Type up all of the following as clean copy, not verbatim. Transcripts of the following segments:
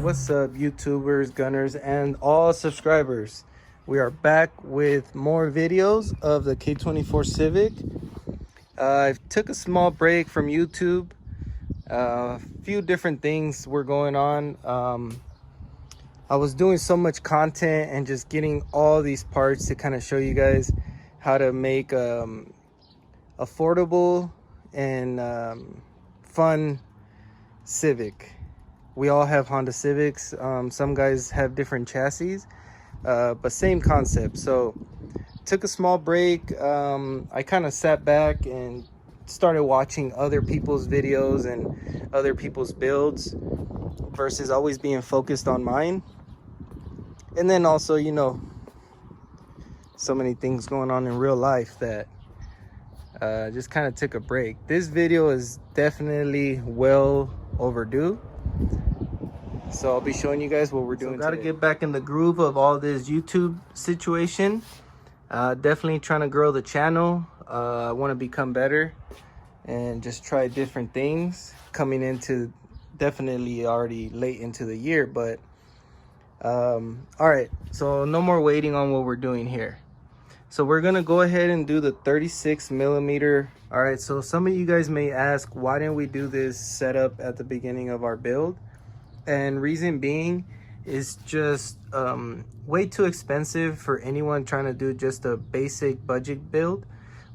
What's up, YouTubers, gunners, and all subscribers? We are back with more videos of the K24 Civic. I took a small break from YouTube. A few different things were going on. I was doing so much content and just getting all these parts to kind of show you guys how to make affordable and fun Civic. We all have Honda Civics. Some guys have different chassis, but same concept. So took a small break. I kind of sat back and started watching other people's videos and other people's builds versus always being focused on mine. And then also, you know, so many things going on in real life that just kind of took a break. This video is definitely well overdue. So I'll be showing you guys what we're doing. Gotta get back in the groove of all this YouTube situation. Definitely trying to grow the channel. I want to become better and just try different things coming into, definitely already late into the year, but all right, so no more waiting on what we're doing here. So we're gonna go ahead and do the 36 millimeter. All right, so some of you guys may ask, why didn't we do this setup at the beginning of our build? And reason being is just way too expensive for anyone trying to do just a basic budget build,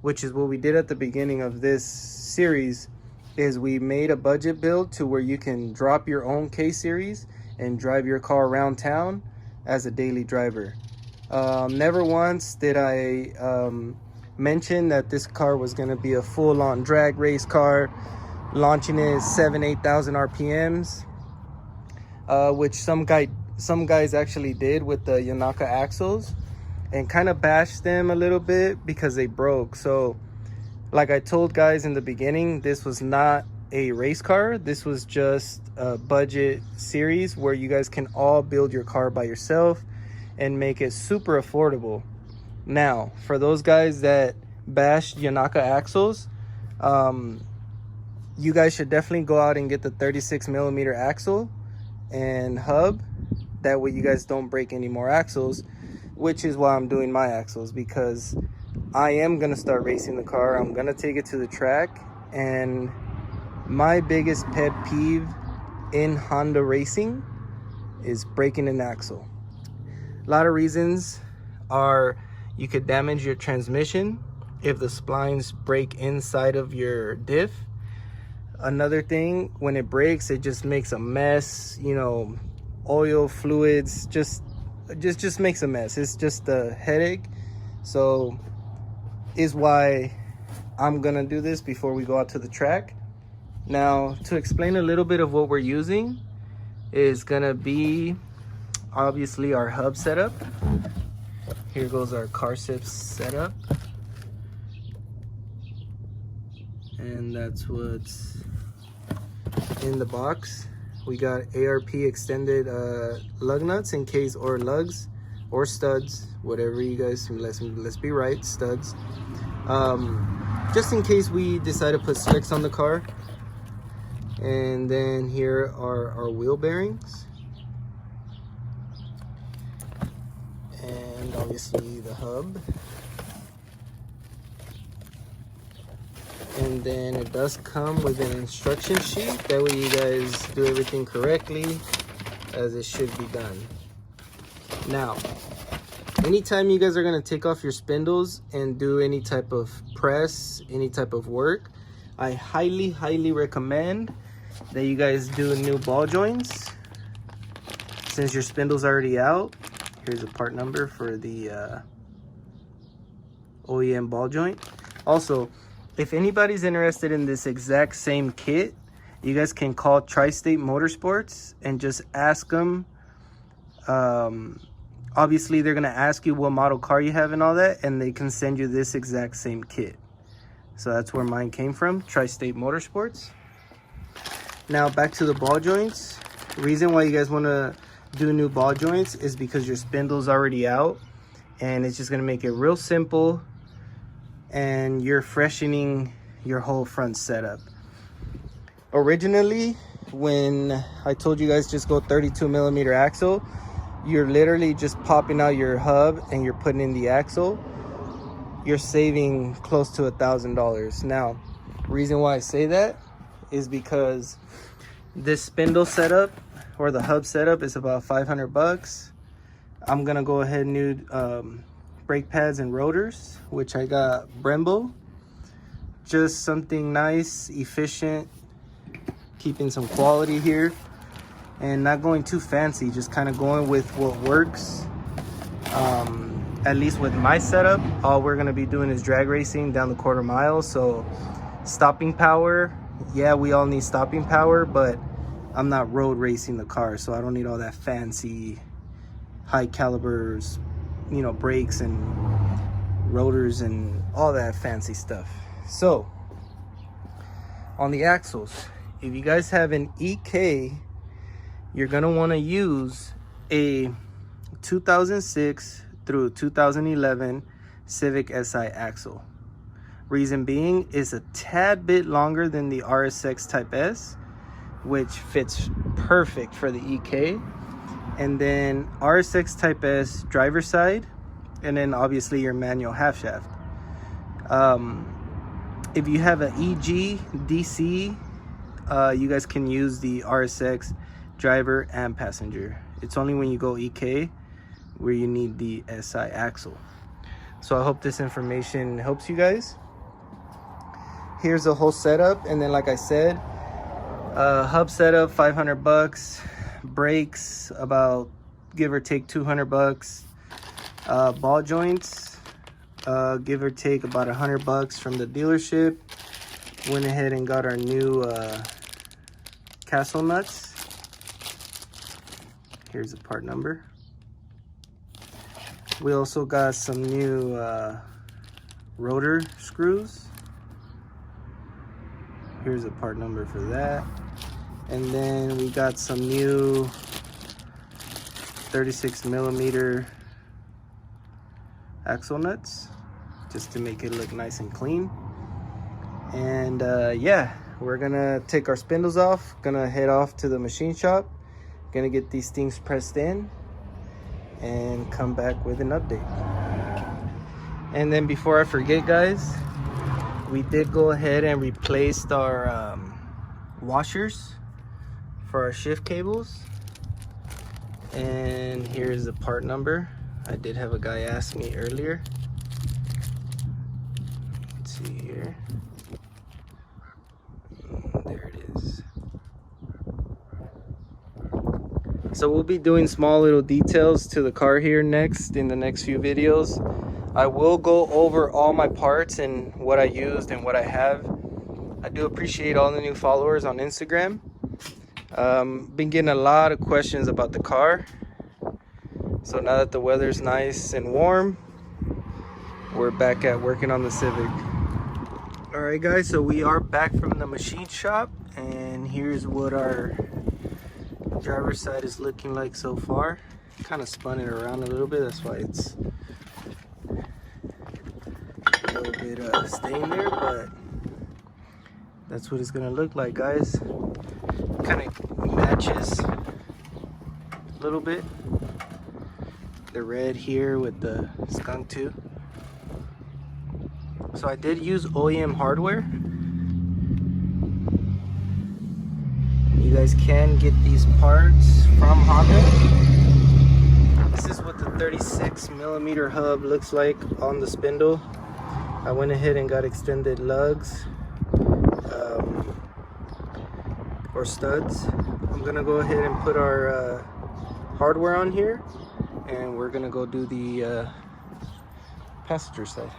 which is what we did at the beginning of this series. Is we made a budget build to where you can drop your own K series and drive your car around town as a daily driver. Never once did I mention that this car was going to be a full-on drag race car, launching it at 8,000 RPMs. Which some guys actually did with the Yanaka axles, and kind of bashed them a little bit because they broke. So like I told guys in the beginning, this was not a race car. This was just a budget series where you guys can all build your car by yourself and make it super affordable. Now, for those guys that bashed Yanaka axles, you guys should definitely go out and get the 36 millimeter axle and hub. That way you guys don't break any more axles, which is why I'm doing my axles, because I am gonna start racing the car. I'm gonna take it to the track, and my biggest pet peeve in Honda racing is breaking an axle. A lot of reasons are you could damage your transmission if the splines break inside of your diff. Another thing, when it breaks, it just makes a mess. You know, oil, fluids, just makes a mess. It's just a headache. So is why I'm gonna do this before we go out to the track. Now, to explain a little bit of what we're using is gonna be obviously our hub setup. Here goes our KARCEPTS setup, and that's what's in the box. We got ARP extended lug nuts in case, or lugs or studs, whatever you guys, let's be right, studs, just in case we decide to put slicks on the car. And then here are our wheel bearings, and obviously the hub. And then it does come with an instruction sheet. That way you guys do everything correctly as it should be done. Now, anytime you guys are gonna take off your spindles and do any type of press, any type of work, I highly recommend that you guys do new ball joints. Since your spindle's already out, here's a part number for the OEM ball joint. Also, if anybody's interested in this exact same kit, you guys can call Tri-State Motorsports and just ask them. Obviously, they're going to ask you what model car you have and all that, and they can send you this exact same kit. So that's where mine came from, Tri-State Motorsports. Now, back to the ball joints. The reason why you guys want to do new ball joints is because your spindle's already out, and it's just going to make it real simple, and you're freshening your whole front setup. Originally, when I told you guys just go 32 millimeter axle, you're literally just popping out your hub and you're putting in the axle. You're saving close to $1,000. Now, reason why I say that is because this spindle setup or the hub setup is about 500 bucks. I'm gonna go ahead and do brake pads and rotors, which I got Brembo. Just something nice, efficient, keeping some quality here and not going too fancy, just kind of going with what works. At least with my setup, all we're gonna be doing is drag racing down the quarter mile. So stopping power, yeah, we all need stopping power, but I'm not road racing the car, so I don't need all that fancy high calibers, you know, brakes and rotors and all that fancy stuff. So on the axles, if you guys have an EK, you're gonna want to use a 2006 through 2011 Civic Si axle. Reason being is a tad bit longer than the RSX Type S, which fits perfect for the EK. And then RSX Type S driver side, and then obviously your manual half shaft. If you have an EG DC, you guys can use the RSX driver and passenger. It's only when you go EK where you need the SI axle. So I hope this information helps you guys. Here's the whole setup, and then like I said, hub setup 500 bucks, brakes about give or take 200 bucks, ball joints give or take about 100 bucks from the dealership. Went ahead and got our new castle nuts. Here's the part number. We also got some new rotor screws. Here's the part number for that. And then we got some new 36 millimeter axle nuts, just to make it look nice and clean. And yeah, we're gonna take our spindles off, gonna head off to the machine shop, gonna get these things pressed in and come back with an update. And then before I forget, guys, we did go ahead and replaced our washers for our shift cables. And here's the part number. I did have a guy ask me earlier. Let's see here. There it is. So we'll be doing small little details to the car here next in the next few videos. I will go over all my parts and what I used and what I have. I do appreciate all the new followers on Instagram. Been getting a lot of questions about the car. So now that the weather's nice and warm, we're back at working on the Civic. All right, guys, so we are back from the machine shop, and here's what our driver's side is looking like so far. Kind of spun it around a little bit, that's why it's a little bit staying there, but that's what it's gonna look like, guys. Kind of matches a little bit. The red here with the skunk too. So I did use OEM hardware. You guys can get these parts from Honda. This is what the 36 millimeter hub looks like on the spindle. I went ahead and got extended lugs or studs. I'm gonna go ahead and put our hardware on here, and we're gonna go do the passenger side.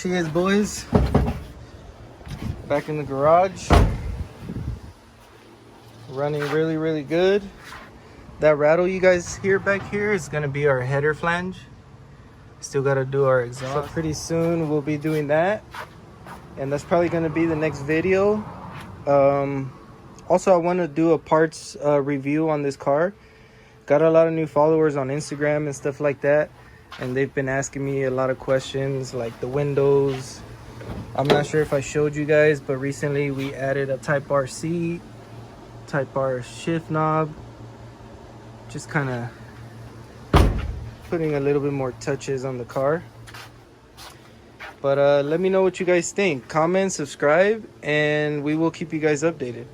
she is, boys. Back in the garage. Running really good. That rattle you guys hear back here is gonna be our header flange. Still gotta do our exhaust. So pretty soon we'll be doing that. And that's probably gonna be the next video. Also, I want to do a parts review on this car. Got a lot of new followers on Instagram and stuff like that, and they've been asking me a lot of questions like the windows. I'm not sure if I showed you guys, but recently we added a Type R seat, Type R shift knob, just kind of putting a little bit more touches on the car. But let me know what you guys think. Comment, subscribe, and we will keep you guys updated.